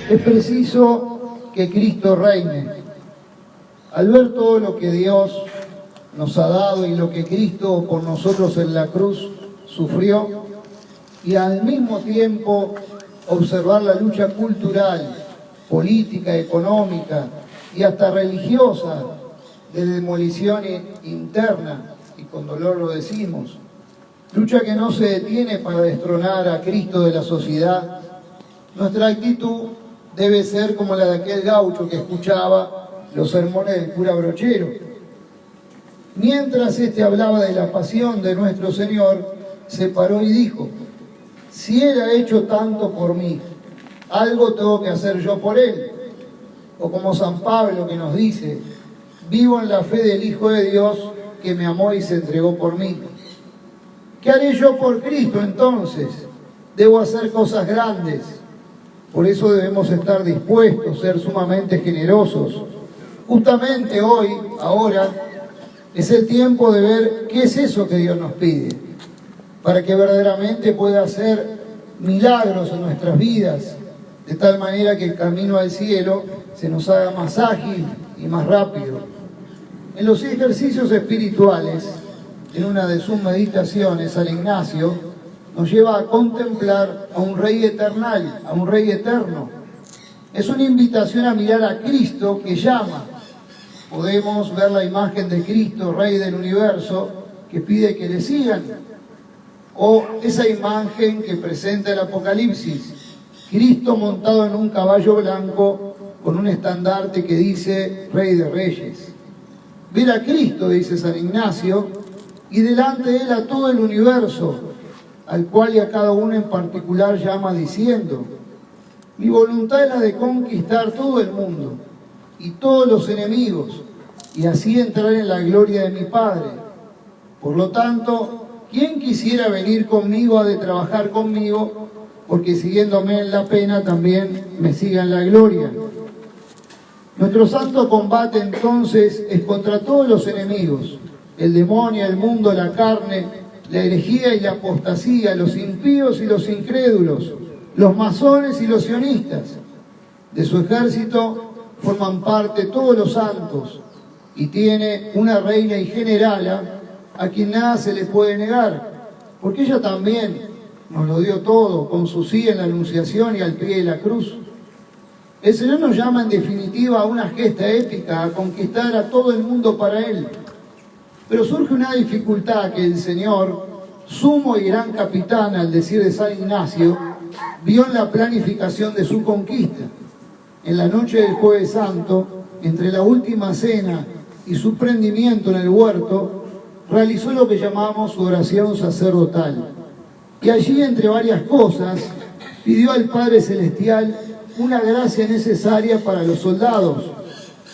Es preciso que Cristo reine. Al ver todo lo que Dios nos ha dado y lo que Cristo por nosotros en la cruz sufrió, y al mismo tiempo observar la lucha cultural, política, económica y hasta religiosa de demolición interna, y con dolor lo decimos, lucha que no se detiene para destronar a Cristo de la sociedad, nuestra actitud debe ser como la de aquel gaucho que escuchaba los sermones del cura Brochero. Mientras éste hablaba de la pasión de nuestro Señor, se paró y dijo: si Él ha hecho tanto por mí, algo tengo que hacer yo por Él. O como San Pablo, que nos dice: vivo en la fe del Hijo de Dios que me amó y se entregó por mí. ¿Qué haré yo por Cristo entonces? Debo hacer cosas grandes. Por eso debemos estar dispuestos, ser sumamente generosos. Justamente hoy, ahora, es el tiempo de ver qué es eso que Dios nos pide, para que verdaderamente pueda hacer milagros en nuestras vidas, de tal manera que el camino al cielo se nos haga más ágil y más rápido. En los ejercicios espirituales, en una de sus meditaciones, San Ignacio nos lleva a contemplar a un Rey eternal, a un Rey eterno. Es una invitación a mirar a Cristo que llama. Podemos ver la imagen de Cristo, Rey del universo, que pide que le sigan. O esa imagen que presenta el Apocalipsis, Cristo montado en un caballo blanco con un estandarte que dice Rey de Reyes. Ver a Cristo, dice San Ignacio, y delante de Él a todo el universo, al cual y a cada uno en particular llama diciendo: mi voluntad es la de conquistar todo el mundo y todos los enemigos, y así entrar en la gloria de mi Padre. Por lo tanto, quien quisiera venir conmigo ha de trabajar conmigo, porque siguiéndome en la pena también me siga en la gloria. Nuestro santo combate entonces es contra todos los enemigos: el demonio, el mundo, la carne, la herejía y la apostasía, los impíos y los incrédulos, los masones y los sionistas. De su ejército forman parte todos los santos, y tiene una reina y generala a quien nada se le puede negar, porque ella también nos lo dio todo con su sí en la Anunciación y al pie de la cruz. El Señor nos llama en definitiva a una gesta épica, a conquistar a todo el mundo para Él. Pero surge una dificultad que el Señor, sumo y gran capitán, al decir de San Ignacio, vio en la planificación de su conquista. En la noche del Jueves Santo, entre la última cena y su prendimiento en el huerto, realizó lo que llamamos su oración sacerdotal. Y allí, entre varias cosas, pidió al Padre Celestial una gracia necesaria para los soldados,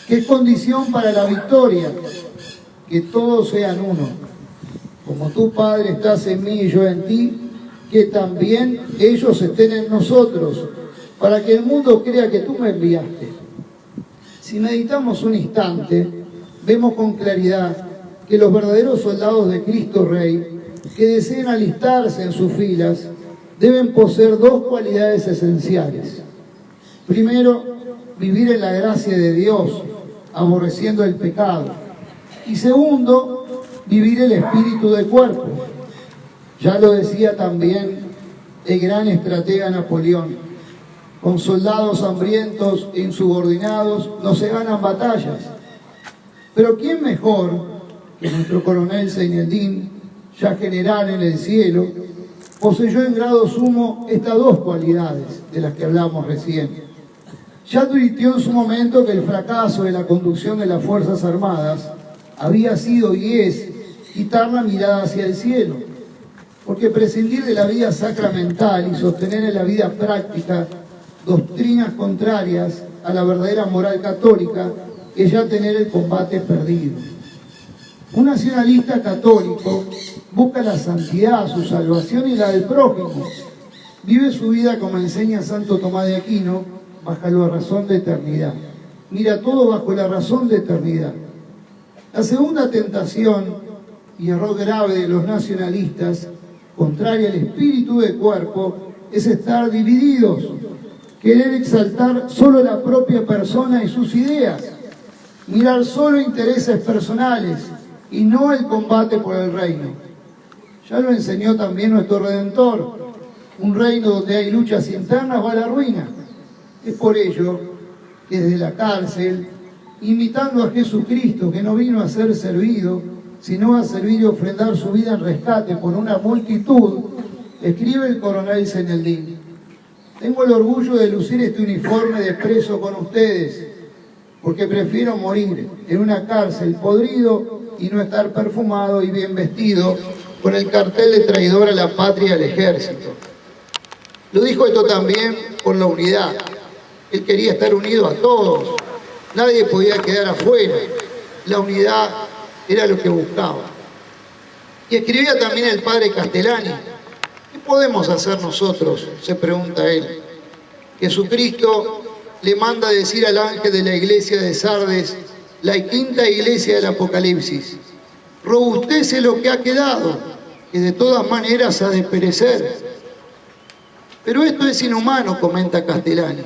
que es condición para la victoria: que todos sean uno. Como tú, Padre, estás en mí y yo en ti, que también ellos estén en nosotros, para que el mundo crea que tú me enviaste. Si meditamos un instante, vemos con claridad que los verdaderos soldados de Cristo Rey, que deseen alistarse en sus filas, deben poseer dos cualidades esenciales. Primero, vivir en la gracia de Dios, aborreciendo el pecado. Y segundo, vivir el espíritu de cuerpo. Ya lo decía también el gran estratega Napoleón: con soldados hambrientos e insubordinados no se ganan batallas. Pero ¿quién mejor que nuestro coronel Zeinaldín, ya general en el cielo, poseyó en grado sumo estas dos cualidades de las que hablamos recién? Ya advirtió en su momento que el fracaso de la conducción de las Fuerzas Armadas había sido y es quitar la mirada hacia el cielo, porque prescindir de la vida sacramental y sostener en la vida práctica doctrinas contrarias a la verdadera moral católica es ya tener el combate perdido. Un nacionalista católico busca la santidad, su salvación y la del prójimo. Vive su vida, como enseña Santo Tomás de Aquino, bajo la razón de eternidad. Mira todo bajo la razón de eternidad. La segunda tentación y error grave de los nacionalistas, contraria al espíritu del cuerpo, es estar divididos, querer exaltar solo la propia persona y sus ideas, mirar solo intereses personales y no el combate por el reino. Ya lo enseñó también nuestro Redentor: un reino donde hay luchas internas va a la ruina. Es por ello que desde la cárcel, imitando a Jesucristo, que no vino a ser servido, sino a servir y ofrendar su vida en rescate por una multitud, escribe el coronel Zeneldín: tengo el orgullo de lucir este uniforme de preso con ustedes, porque prefiero morir en una cárcel podrido y no estar perfumado y bien vestido con el cartel de traidor a la patria y al ejército. Lo dijo esto también con la unidad. Él quería estar unido a todos, nadie podía quedar afuera. La unidad era lo que buscaba. Y escribía también el padre Castellani: ¿qué podemos hacer nosotros?, se pregunta él. Jesucristo le manda decir al ángel de la iglesia de Sardes, la quinta iglesia del Apocalipsis: robustece lo que ha quedado, que de todas maneras ha de perecer. Pero esto es inhumano, comenta Castellani.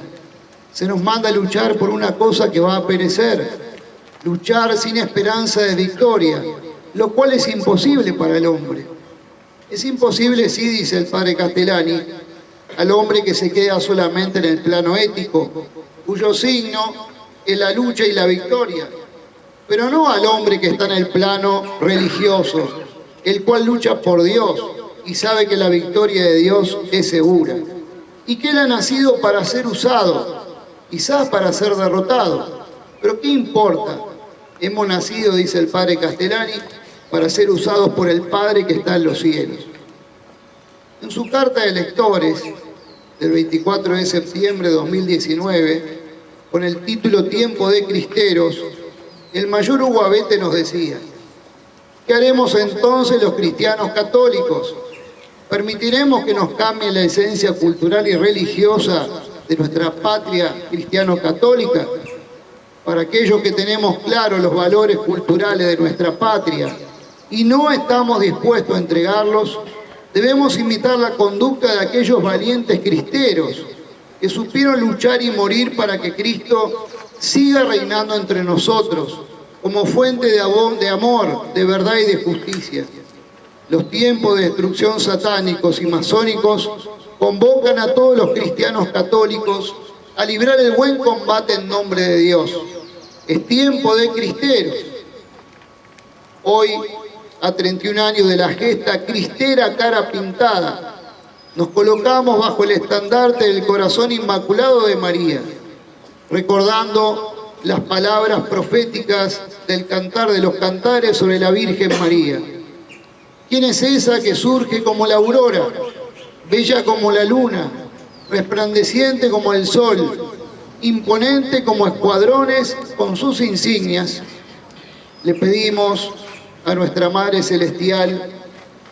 Se nos manda a luchar por una cosa que va a perecer, luchar sin esperanza de victoria, lo cual es imposible para el hombre. Es imposible, sí, dice el padre Castellani, al hombre que se queda solamente en el plano ético, cuyo signo es la lucha y la victoria, pero no al hombre que está en el plano religioso, el cual lucha por Dios y sabe que la victoria de Dios es segura, y que él ha nacido para ser usado, quizás para ser derrotado, pero ¿qué importa? Hemos nacido, dice el padre Castellani, para ser usados por el Padre que está en los cielos. En su carta de lectores del 24 de septiembre de 2019, con el título Tiempo de Cristeros, el mayor Hugo Abete nos decía: ¿qué haremos entonces los cristianos católicos? ¿Permitiremos que nos cambie la esencia cultural y religiosa de nuestra patria cristiano-católica? Para aquellos que tenemos claros los valores culturales de nuestra patria y no estamos dispuestos a entregarlos, debemos imitar la conducta de aquellos valientes cristeros que supieron luchar y morir para que Cristo siga reinando entre nosotros como fuente de amor, de verdad y de justicia. Los tiempos de destrucción satánicos y masónicos convocan a todos los cristianos católicos a librar el buen combate en nombre de Dios. Es tiempo de cristeros. Hoy, a 31 años de la gesta cristera cara pintada, nos colocamos bajo el estandarte del corazón inmaculado de María, recordando las palabras proféticas del Cantar de los Cantares sobre la Virgen María. ¿Quién es esa que surge como la aurora, bella como la luna, resplandeciente como el sol, imponente como escuadrones con sus insignias? Le pedimos a nuestra Madre Celestial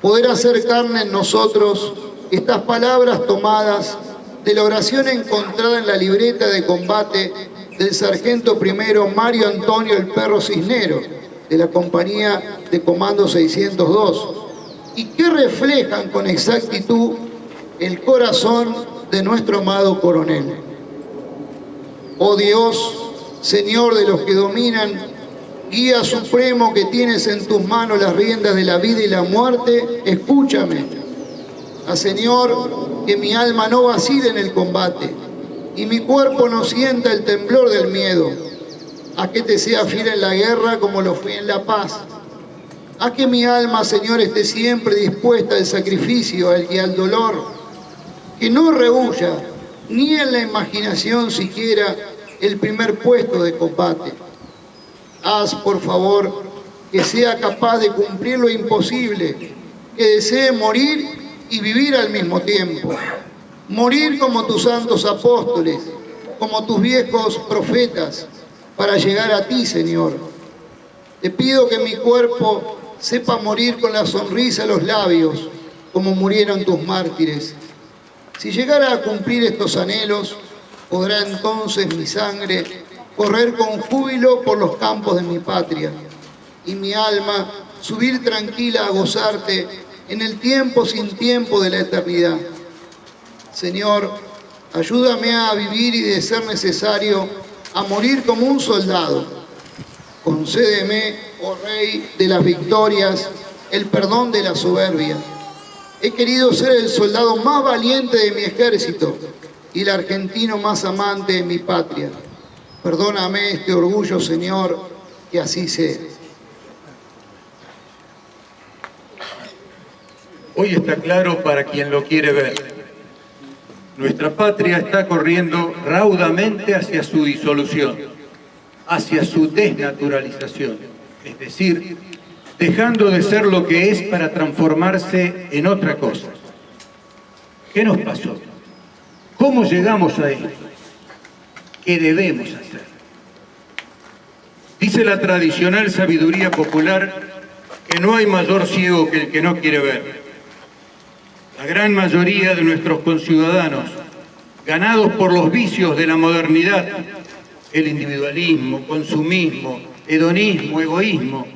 poder hacer carne en nosotros estas palabras tomadas de la oración encontrada en la libreta de combate del sargento primero Mario Antonio el Perro Cisnero, de la compañía de Comando 602, y que reflejan con exactitud el corazón de nuestro amado coronel. Oh Dios, Señor de los que dominan, guía supremo que tienes en tus manos las riendas de la vida y la muerte, escúchame. Haz, Señor, que mi alma no vacile en el combate y mi cuerpo no sienta el temblor del miedo. Haz que te sea fiel en la guerra como lo fui en la paz. Haz que mi alma, Señor, esté siempre dispuesta al sacrificio y al dolor, que no rehúya ni en la imaginación siquiera el primer puesto de combate. Haz, por favor, que sea capaz de cumplir lo imposible, que desee morir y vivir al mismo tiempo. Morir como tus santos apóstoles, como tus viejos profetas, para llegar a ti, Señor. Te pido que mi cuerpo sepa morir con la sonrisa en los labios, como murieron tus mártires. Si llegara a cumplir estos anhelos, podrá entonces mi sangre correr con júbilo por los campos de mi patria, y mi alma subir tranquila a gozarte en el tiempo sin tiempo de la eternidad. Señor, Ayúdame a vivir y, de ser necesario, a morir como un soldado. Concédeme, oh Rey de las victorias, el perdón de la soberbia. He querido ser el soldado más valiente de mi ejército y el argentino más amante de mi patria. Perdóname este orgullo, Señor, que así sea. Hoy está claro para quien lo quiere ver. Nuestra patria está corriendo raudamente hacia su disolución, hacia su desnaturalización, es decir, dejando de ser lo que es para transformarse en otra cosa. ¿Qué nos pasó? ¿Cómo llegamos a esto? ¿Qué debemos hacer? Dice la tradicional sabiduría popular que no hay mayor ciego que el que no quiere ver. La gran mayoría de nuestros conciudadanos, ganados por los vicios de la modernidad, el individualismo, consumismo, hedonismo, egoísmo,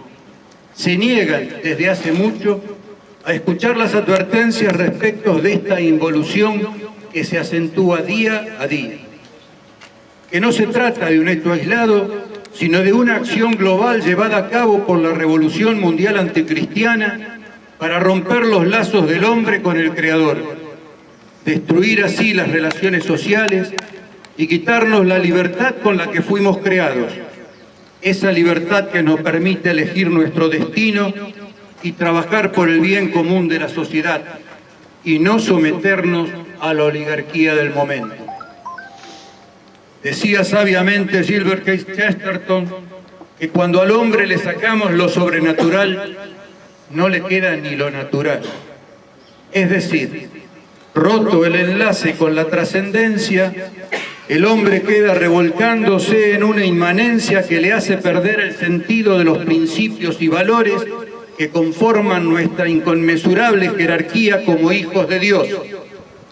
se niegan desde hace mucho a escuchar las advertencias respecto de esta involución que se acentúa día a día. Que no se trata de un hecho aislado, sino de una acción global llevada a cabo por la Revolución Mundial Anticristiana para romper los lazos del hombre con el Creador, destruir así las relaciones sociales y quitarnos la libertad con la que fuimos creados, esa libertad que nos permite elegir nuestro destino y trabajar por el bien común de la sociedad y no someternos a la oligarquía del momento. Decía sabiamente Gilbert K. Chesterton que cuando al hombre le sacamos lo sobrenatural, no le queda ni lo natural. Es decir, roto el enlace con la trascendencia, el hombre queda revolcándose en una inmanencia que le hace perder el sentido de los principios y valores que conforman nuestra inconmensurable jerarquía como hijos de Dios,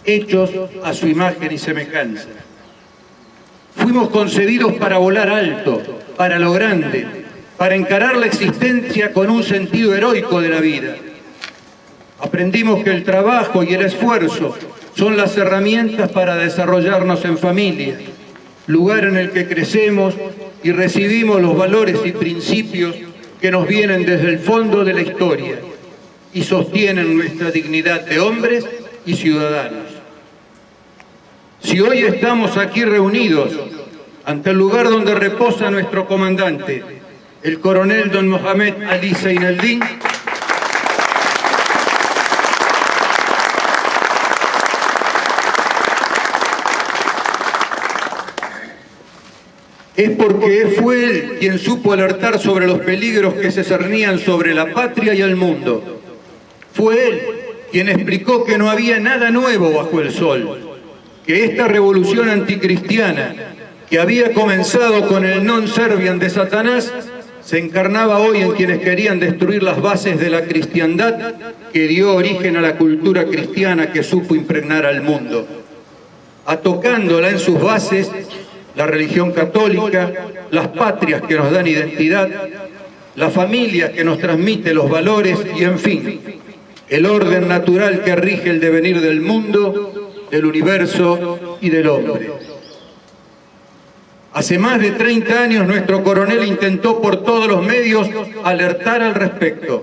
hechos a su imagen y semejanza. Fuimos concebidos para volar alto, para lo grande, para encarar la existencia con un sentido heroico de la vida. Aprendimos que el trabajo y el esfuerzo son las herramientas para desarrollarnos en familia, lugar en el que crecemos y recibimos los valores y principios que nos vienen desde el fondo de la historia y sostienen nuestra dignidad de hombres y ciudadanos. Si hoy estamos aquí reunidos ante el lugar donde reposa nuestro comandante, el coronel don Mohamed Ali Zaineldin, es porque fue él quien supo alertar sobre los peligros que se cernían sobre la patria y el mundo. Fue él quien explicó que no había nada nuevo bajo el sol, que esta revolución anticristiana, que había comenzado con el non serviam de Satanás, se encarnaba hoy en quienes querían destruir las bases de la cristiandad que dio origen a la cultura cristiana que supo impregnar al mundo, atocándola en sus bases la religión católica, las patrias que nos dan identidad, la familia que nos transmite los valores y, en fin, el orden natural que rige el devenir del mundo, del universo y del hombre. Hace más de 30 años nuestro coronel intentó por todos los medios alertar al respecto.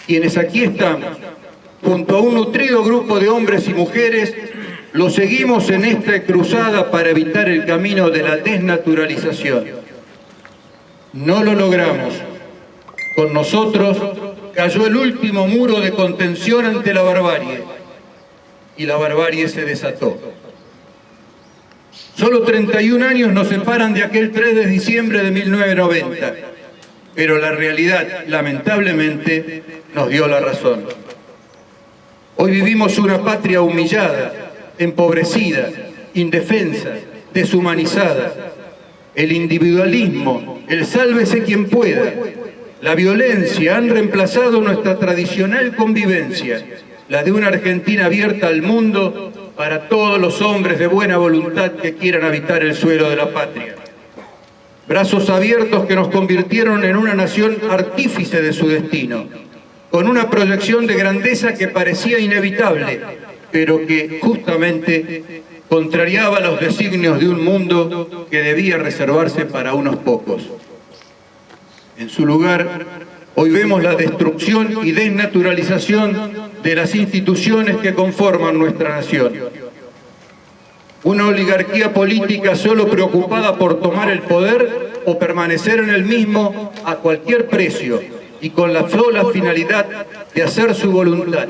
Quienes aquí estamos, junto a un nutrido grupo de hombres y mujeres, lo seguimos en esta cruzada para evitar el camino de la desnaturalización. No lo logramos. Con nosotros cayó el último muro de contención ante la barbarie, y la barbarie se desató. Solo 31 años nos separan de aquel 3 de diciembre de 1990, pero la realidad, lamentablemente, nos dio la razón. Hoy vivimos una patria humillada, empobrecida, indefensa, deshumanizada. El individualismo, el sálvese quien pueda, la violencia han reemplazado nuestra tradicional convivencia, la de una Argentina abierta al mundo para todos los hombres de buena voluntad que quieran habitar el suelo de la patria. Brazos abiertos que nos convirtieron en una nación artífice de su destino, con una proyección de grandeza que parecía inevitable, pero que justamente contrariaba los designios de un mundo que debía reservarse para unos pocos. En su lugar, hoy vemos la destrucción y desnaturalización de las instituciones que conforman nuestra nación. Una oligarquía política solo preocupada por tomar el poder o permanecer en el mismo a cualquier precio y con la sola finalidad de hacer su voluntad,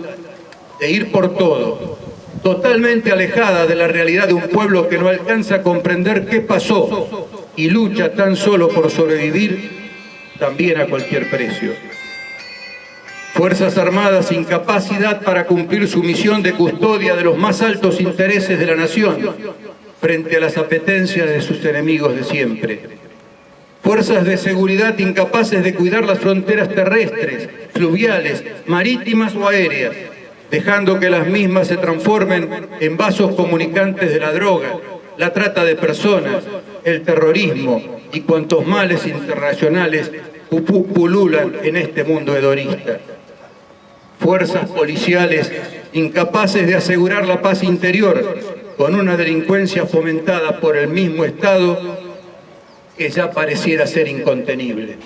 de ir por todo, totalmente alejada de la realidad de un pueblo que no alcanza a comprender qué pasó y lucha tan solo por sobrevivir, también a cualquier precio. Fuerzas Armadas sin capacidad para cumplir su misión de custodia de los más altos intereses de la nación frente a las apetencias de sus enemigos de siempre. Fuerzas de seguridad incapaces de cuidar las fronteras terrestres, fluviales, marítimas o aéreas, dejando que las mismas se transformen en vasos comunicantes de la droga, la trata de personas, el terrorismo y cuantos males internacionales pululan en este mundo hedonista. Fuerzas policiales incapaces de asegurar la paz interior con una delincuencia fomentada por el mismo Estado que ya pareciera ser incontenible.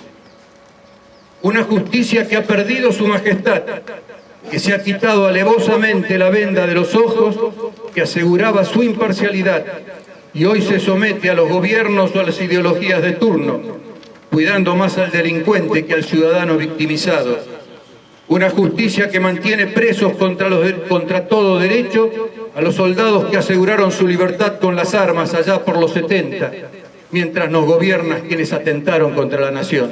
Una justicia que ha perdido su majestad, que se ha quitado alevosamente la venda de los ojos que aseguraba su imparcialidad y hoy se somete a los gobiernos o a las ideologías de turno, cuidando más al delincuente que al ciudadano victimizado. Una justicia que mantiene presos contra todo derecho a los soldados que aseguraron su libertad con las armas allá por los 70, mientras nos gobiernan quienes atentaron contra la nación.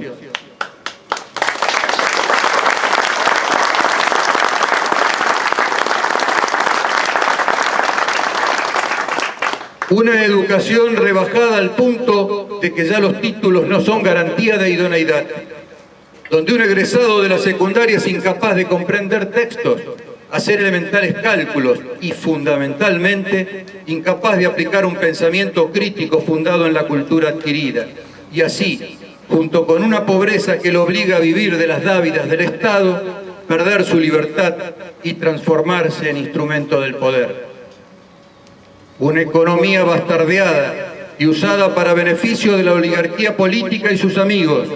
Una educación rebajada al punto de que ya los títulos no son garantía de idoneidad, donde un egresado de la secundaria es incapaz de comprender textos, hacer elementales cálculos y, fundamentalmente, incapaz de aplicar un pensamiento crítico fundado en la cultura adquirida. Y así, junto con una pobreza que lo obliga a vivir de las dávidas del Estado, perder su libertad y transformarse en instrumento del poder. Una economía bastardeada y usada para beneficio de la oligarquía política y sus amigos,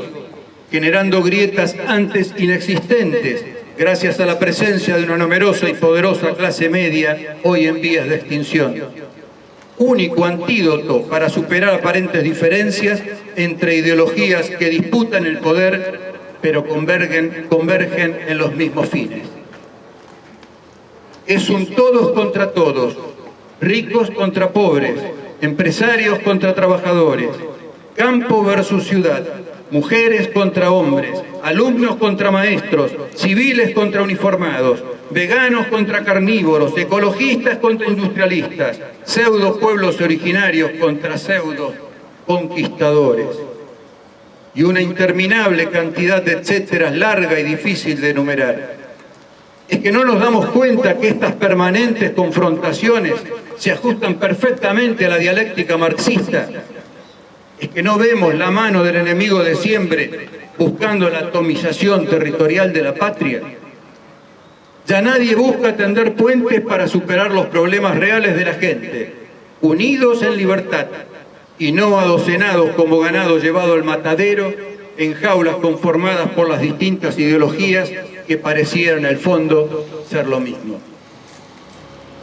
generando grietas antes inexistentes, gracias a la presencia de una numerosa y poderosa clase media hoy en vías de extinción. Único antídoto para superar aparentes diferencias entre ideologías que disputan el poder, pero convergen en los mismos fines. Es un todos contra todos, ricos contra pobres, empresarios contra trabajadores, campo versus ciudad, mujeres contra hombres, alumnos contra maestros, civiles contra uniformados, veganos contra carnívoros, ecologistas contra industrialistas, pseudo pueblos originarios contra pseudo conquistadores. Y una interminable cantidad de etcéteras larga y difícil de enumerar. Es que no nos damos cuenta que estas permanentes confrontaciones se ajustan perfectamente a la dialéctica marxista. Es que no vemos la mano del enemigo de siempre buscando la atomización territorial de la patria. Ya nadie busca tender puentes para superar los problemas reales de la gente, unidos en libertad y no adocenados como ganado llevado al matadero en jaulas conformadas por las distintas ideologías que parecieran en el fondo ser lo mismo.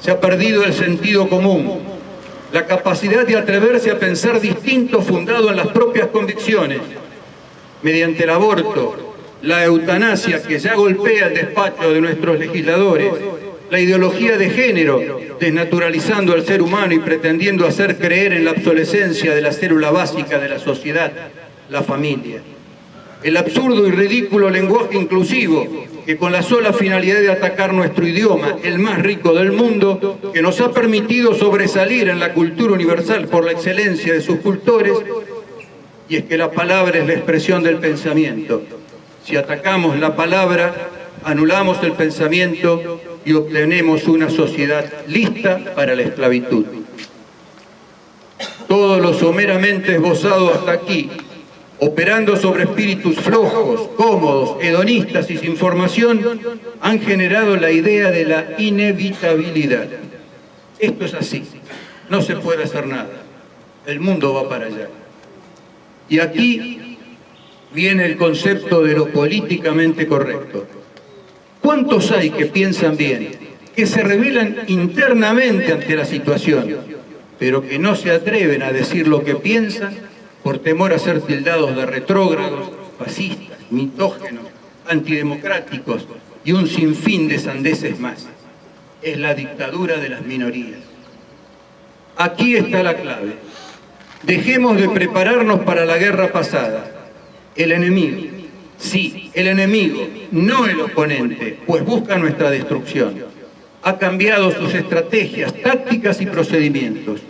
Se ha perdido el sentido común, la capacidad de atreverse a pensar distinto fundado en las propias convicciones, mediante el aborto, la eutanasia que ya golpea el despacho de nuestros legisladores, la ideología de género, desnaturalizando al ser humano y pretendiendo hacer creer en la obsolescencia de la célula básica de la sociedad, la familia. El absurdo y ridículo lenguaje inclusivo, que con la sola finalidad de atacar nuestro idioma, el más rico del mundo, que nos ha permitido sobresalir en la cultura universal por la excelencia de sus cultores, y es que la palabra es la expresión del pensamiento. Si atacamos la palabra, anulamos el pensamiento y obtenemos una sociedad lista para la esclavitud. Todo lo someramente esbozado hasta aquí, operando sobre espíritus flojos, cómodos, hedonistas y sin formación, han generado la idea de la inevitabilidad. Esto es así. no se puede hacer nada. El mundo va para allá. Y aquí viene el concepto de lo políticamente correcto. ¿Cuántos hay que piensan bien, que se rebelan internamente ante la situación, pero que no se atreven a decir lo que piensan por temor a ser tildados de retrógrados, fascistas, mitógenos, antidemocráticos y un sinfín de sandeces más? Es la dictadura de las minorías. Aquí está la clave. Dejemos de prepararnos para la guerra pasada. El enemigo, sí, el enemigo, no el oponente, pues busca nuestra destrucción. Ha cambiado sus estrategias, tácticas y procedimientos.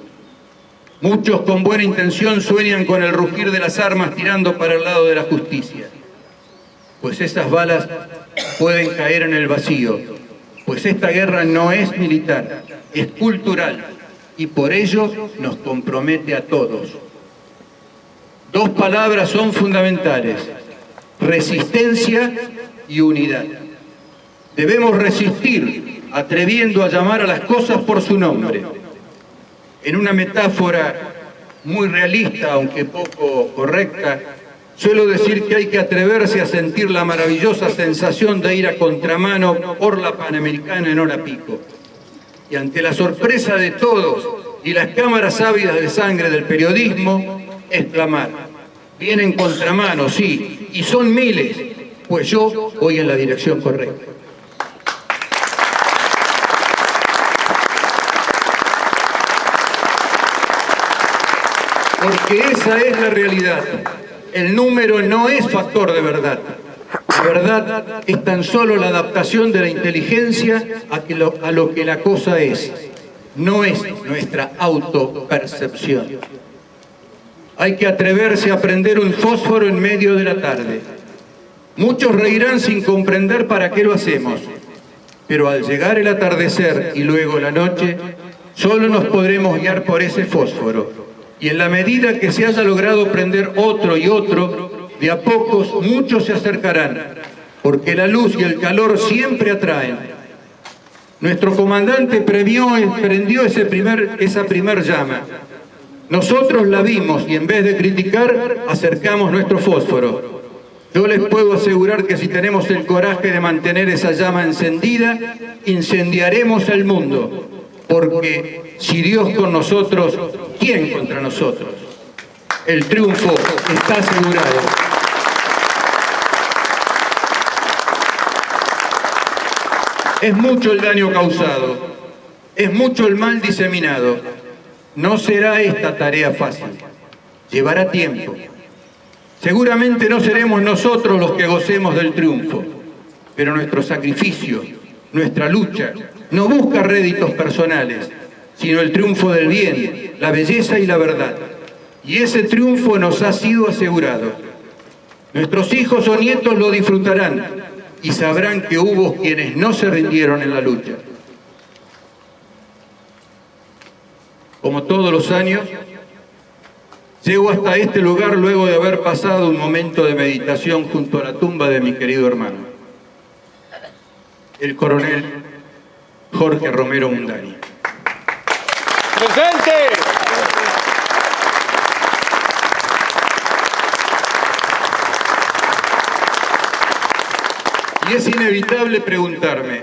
Muchos con buena intención sueñan con el rugir de las armas tirando para el lado de la justicia. Pues esas balas pueden caer en el vacío, pues esta guerra no es militar, es cultural y por ello nos compromete a todos. Dos palabras son fundamentales: resistencia y unidad. Debemos resistir atreviendo a llamar a las cosas por su nombre. En una metáfora muy realista, aunque poco correcta, suelo decir que hay que atreverse a sentir la maravillosa sensación de ir a contramano por la Panamericana en hora pico. Y ante la sorpresa de todos y las cámaras ávidas de sangre del periodismo, exclamar: viene en contramano, sí, y son miles, pues yo voy en la dirección correcta. Porque esa es la realidad. El número no es factor de verdad. La verdad es tan solo la adaptación de la inteligencia a lo que la cosa es. No es nuestra autopercepción. Hay que atreverse a prender un fósforo en medio de la tarde. Muchos reirán sin comprender para qué lo hacemos, pero al llegar el atardecer y luego la noche, solo nos podremos guiar por ese fósforo. Y en la medida que se haya logrado prender otro y otro, de a pocos muchos se acercarán, porque la luz y el calor siempre atraen. Nuestro comandante prendió esa primer llama. Nosotros la vimos y en vez de criticar, acercamos nuestro fósforo. Yo les puedo asegurar que si tenemos el coraje de mantener esa llama encendida, incendiaremos el mundo. Porque si Dios con nosotros, ¿quién contra nosotros? El triunfo está asegurado. Es mucho el daño causado, es mucho el mal diseminado. No será esta tarea fácil, llevará tiempo. Seguramente no seremos nosotros los que gocemos del triunfo, pero nuestro sacrificio, nuestra lucha, no busca réditos personales, sino el triunfo del bien, la belleza y la verdad. Y ese triunfo nos ha sido asegurado. Nuestros hijos o nietos lo disfrutarán y sabrán que hubo quienes no se rindieron en la lucha. Como todos los años, llego hasta este lugar luego de haber pasado un momento de meditación junto a la tumba de mi querido hermano, el coronel Jorge Romero Mundani. ¡Presente! Y es inevitable preguntarme,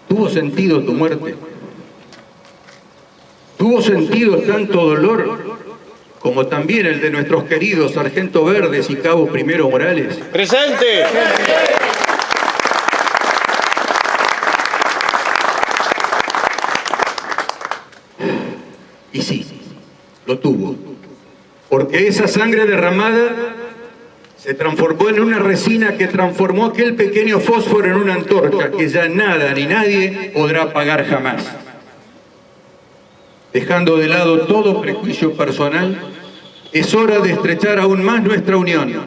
¿tuvo sentido tu muerte? ¿Tuvo sentido tanto dolor como también el de nuestros queridos Sargento Verdes y Cabo Primero Morales? ¡Presente! Y sí, lo tuvo, porque esa sangre derramada se transformó en una resina que transformó aquel pequeño fósforo en una antorcha que ya nada ni nadie podrá apagar jamás. Dejando de lado todo prejuicio personal, es hora de estrechar aún más nuestra unión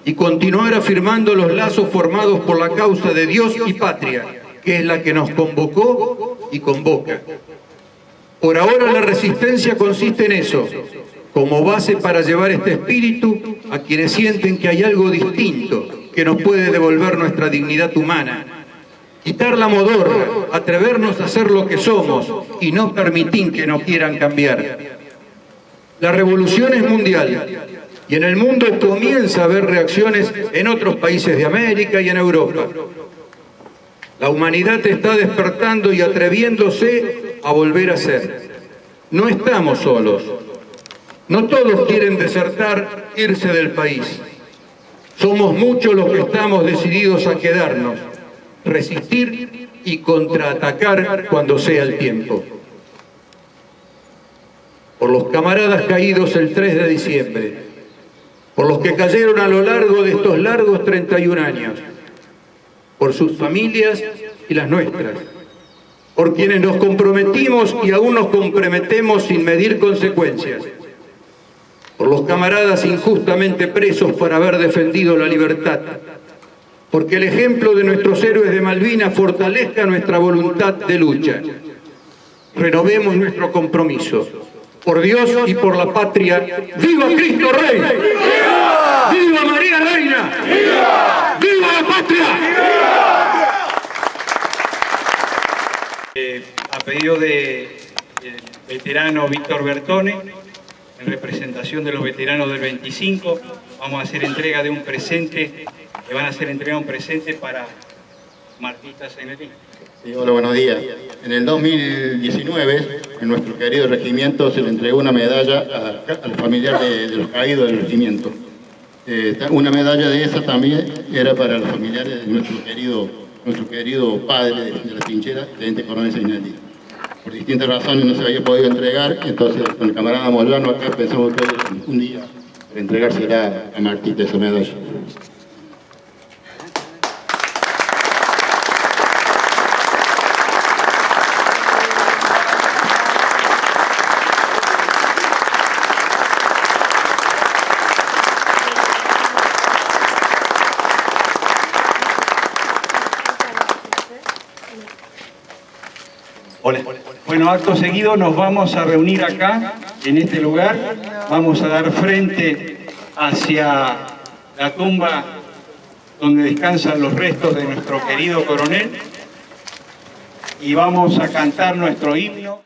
y continuar afirmando los lazos formados por la causa de Dios y patria, que es la que nos convocó y convoca. Por ahora la resistencia consiste en eso, como base para llevar este espíritu a quienes sienten que hay algo distinto que nos puede devolver nuestra dignidad humana. quitar la modorra, atrevernos a ser lo que somos y no permitir que no quieran cambiar. La revolución es mundial y en el mundo comienza a haber reacciones en otros países de América y en Europa. La humanidad está despertando y atreviéndose a volver a ser. No estamos solos. No todos quieren desertar, irse del país. Somos muchos los que estamos decididos a quedarnos, resistir y contraatacar cuando sea el tiempo. Por los camaradas caídos el 3 de diciembre, por los que cayeron a lo largo de estos largos 31 años, por sus familias y las nuestras, por quienes nos comprometimos y aún nos comprometemos sin medir consecuencias, por los camaradas injustamente presos por haber defendido la libertad, porque el ejemplo de nuestros héroes de Malvinas fortalezca nuestra voluntad de lucha. Renovemos nuestro compromiso. Por Dios y por la patria, ¡viva Cristo Rey! ¡Viva! ¡Viva María Reina! ¡Viva! ¡Viva la patria! A pedido del veterano Víctor Bertone, en representación de los veteranos del 25, vamos a hacer entrega de un presente, le van a hacer entrega de un presente para Martita Senerín. Sí, hola, buenos días. En el 2019, en nuestro querido regimiento se le entregó una medalla al familiar de los caídos del regimiento. Una medalla de esa también era para los familiares de nuestro querido padre de la trinchera, teniente coronel Seinelli. Por distintas razones no se había podido entregar, entonces con el camarada Moyano acá pensamos que un día entregársela a Martita esa medalla. Hola. Bueno, acto seguido nos vamos a reunir acá, en este lugar. Vamos a dar frente hacia la tumba donde descansan los restos de nuestro querido coronel y vamos a cantar nuestro himno.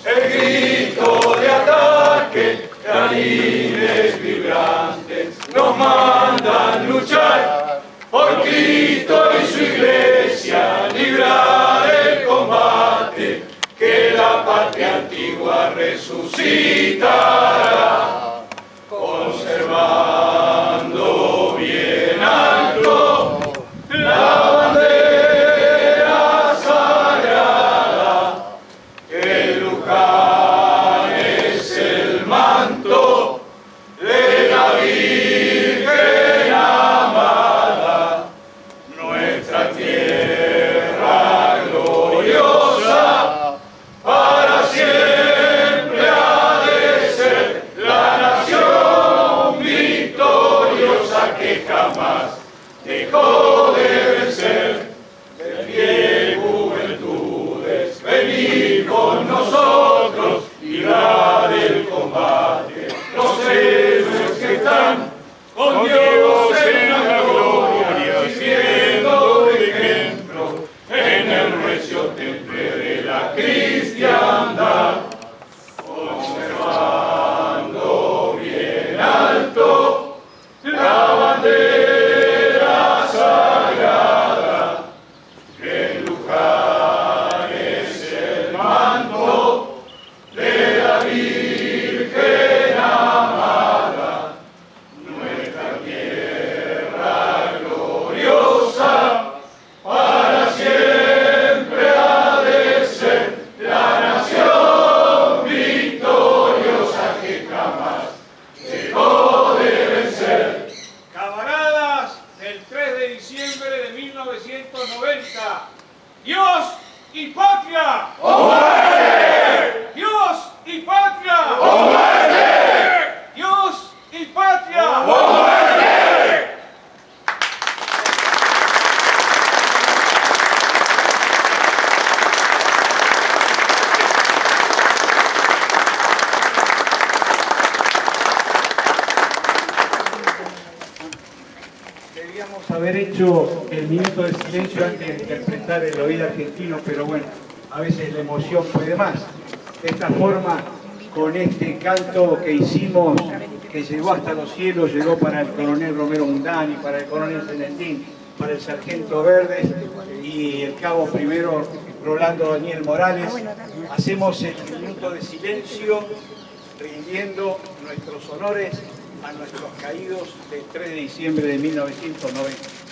El grito de ataque, clarines vibrantes, nos mandan luchar por Cristo y su iglesia, librar el combate, que la patria antigua resucitará, conservando bien alto la bandera sagrada, que Luján es el manto de la Virgen amada, nuestra tierra gloriosa, para siempre ha de ser la nación victoriosa que jamás dejó de vencer. De pie, juventudes, venid con nosotros, librad el combate, los héroes que están con Dios en la gloria, sirviendo de ejemplo en el recio temple de la cristiandad, conservando bien alto la bandera sagrada, que en Luján es el manto de la Virgen amada, nuestra tierra gloriosa, para siempre ha de ser hecho el minuto de silencio antes de interpretar el oído argentino, pero bueno, a veces la emoción puede más. De esta forma, con este canto que hicimos, que llegó hasta los cielos, llegó para el coronel Romero Mundani, para el coronel Zenendín, para el sargento Verdes y el cabo primero Rolando Daniel Morales, hacemos el minuto de silencio rindiendo nuestros honores a nuestros caídos del 3 de diciembre de 1990.